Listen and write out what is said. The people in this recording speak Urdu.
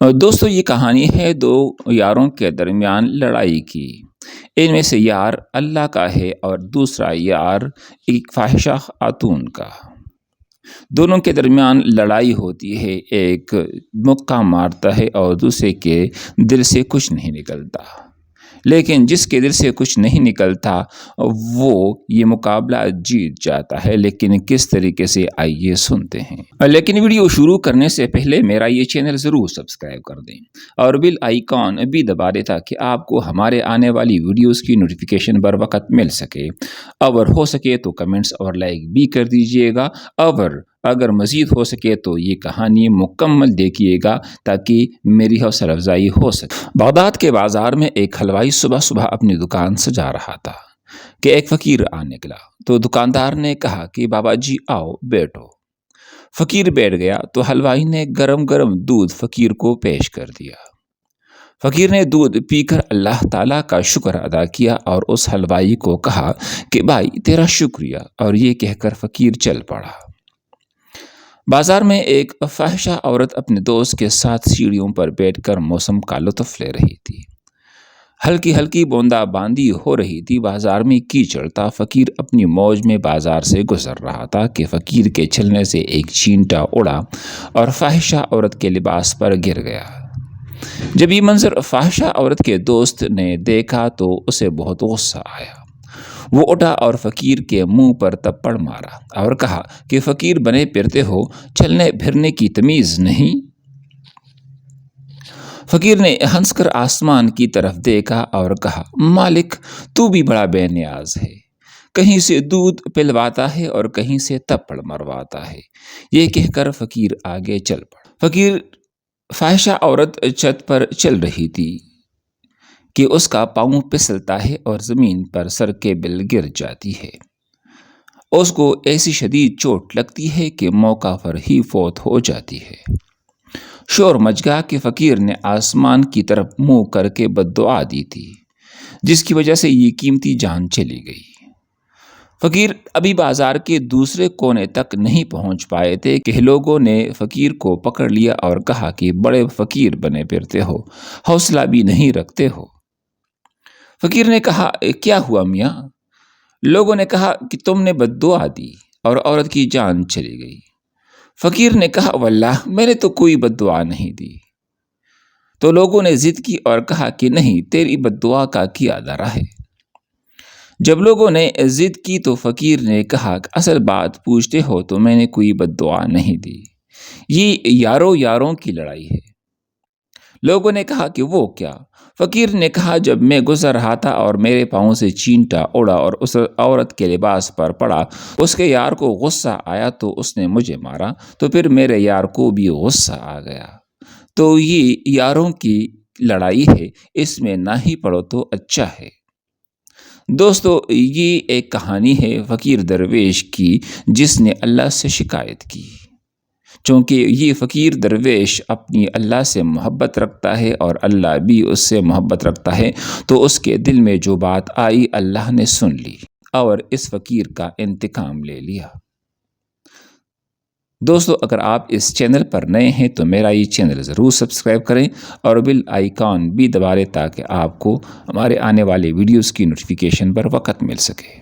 دوستو یہ کہانی ہے دو یاروں کے درمیان لڑائی کی۔ ان میں سے یار اللہ کا ہے اور دوسرا یار ایک فاحشہ خاتون کا۔ دونوں کے درمیان لڑائی ہوتی ہے، ایک مکہ مارتا ہے اور دوسرے کے دل سے کچھ نہیں نکلتا، لیکن جس کے دل سے کچھ نہیں نکلتا وہ یہ مقابلہ جیت جاتا ہے۔ لیکن کس طریقے سے آئیے سنتے ہیں۔ لیکن ویڈیو شروع کرنے سے پہلے میرا یہ چینل ضرور سبسکرائب کر دیں اور بیل آئیکن بھی دبا دیں تاکہ آپ کو ہمارے آنے والی ویڈیوز کی نوٹیفیکیشن بر وقت مل سکے۔ اور ہو سکے تو کمنٹس اور لائک بھی کر دیجئے گا، اور اگر مزید ہو سکے تو یہ کہانی مکمل دیکھیے گا تاکہ میری حوصلہ افزائی ہو سکے۔ بغداد کے بازار میں ایک حلوائی صبح صبح اپنی دکان سجا رہا تھا کہ ایک فقیر آ نکلا۔ تو دکاندار نے کہا کہ بابا جی آؤ بیٹھو۔ فقیر بیٹھ گیا تو حلوائی نے گرم گرم دودھ فقیر کو پیش کر دیا۔ فقیر نے دودھ پی کر اللہ تعالیٰ کا شکر ادا کیا اور اس حلوائی کو کہا کہ بھائی تیرا شکریہ، اور یہ کہہ کر فقیر چل پڑا۔ بازار میں ایک فاحشہ عورت اپنے دوست کے ساتھ سیڑھیوں پر بیٹھ کر موسم کا لطف لے رہی تھی۔ ہلکی ہلکی بوندا باندی ہو رہی تھی، بازار میں کیچڑ تھا۔ فقیر اپنی موج میں بازار سے گزر رہا تھا کہ فقیر کے چلنے سے ایک چینٹا اڑا اور فاحشہ عورت کے لباس پر گر گیا۔ جب یہ منظر فاحشہ عورت کے دوست نے دیکھا تو اسے بہت غصہ آیا۔ وہ اٹھا اور فقیر کے منہ پر تپڑ مارا اور کہا کہ فقیر بنے پھرتے ہو، چلنے پھرنے کی تمیز نہیں؟ فقیر نے ہنس کر آسمان کی طرف دیکھا اور کہا مالک تو بھی بڑا بے نیاز ہے، کہیں سے دودھ پلواتا ہے اور کہیں سے تپڑ مرواتا ہے۔ یہ کہہ کر فقیر آگے چل پڑا۔ فقیر فاحشہ عورت چھت پر چل رہی تھی کہ اس کا پاؤں پھسلتا ہے اور زمین پر سر کے بل گر جاتی ہے۔ اس کو ایسی شدید چوٹ لگتی ہے کہ موقع پر ہی فوت ہو جاتی ہے۔ شور مچ گیا کہ فقیر نے آسمان کی طرف منہ کر کے بد دعا دی تھی، جس کی وجہ سے یہ قیمتی جان چلی گئی۔ فقیر ابھی بازار کے دوسرے کونے تک نہیں پہنچ پائے تھے کہ لوگوں نے فقیر کو پکڑ لیا اور کہا کہ بڑے فقیر بنے پھرتے ہو، حوصلہ بھی نہیں رکھتے ہو۔ فقیر نے کہا کیا ہوا میاں؟ لوگوں نے کہا کہ تم نے بد دعا دی اور عورت کی جان چلی گئی۔ فقیر نے کہا واللہ میں نے تو کوئی بد دعا نہیں دی۔ تو لوگوں نے ضد کی اور کہا کہ نہیں، تیری بد دعا کا کیا دارا ہے۔ جب لوگوں نے ضد کی تو فقیر نے کہا کہ اصل بات پوچھتے ہو تو میں نے کوئی بد دعا نہیں دی، یہ یاروں کی لڑائی ہے۔ لوگوں نے کہا کہ وہ کیا؟ فقیر نے کہا جب میں گزر رہا تھا اور میرے پاؤں سے چینٹا اڑا اور اس عورت کے لباس پر پڑا، اس کے یار کو غصہ آیا تو اس نے مجھے مارا، تو پھر میرے یار کو بھی غصہ آ گیا۔ تو یہ یاروں کی لڑائی ہے، اس میں نہ ہی پڑو تو اچھا ہے۔ دوستو یہ ایک کہانی ہے فقیر درویش کی جس نے اللہ سے شکایت کی۔ چونکہ یہ فقیر درویش اپنی اللہ سے محبت رکھتا ہے اور اللہ بھی اس سے محبت رکھتا ہے، تو اس کے دل میں جو بات آئی اللہ نے سن لی اور اس فقیر کا انتقام لے لیا۔ دوستو اگر آپ اس چینل پر نئے ہیں تو میرا یہ چینل ضرور سبسکرائب کریں اور بیل آئیکن بھی دبا دیں تاکہ آپ کو ہمارے آنے والے ویڈیوز کی نوٹیفیکیشن پر وقت مل سکے۔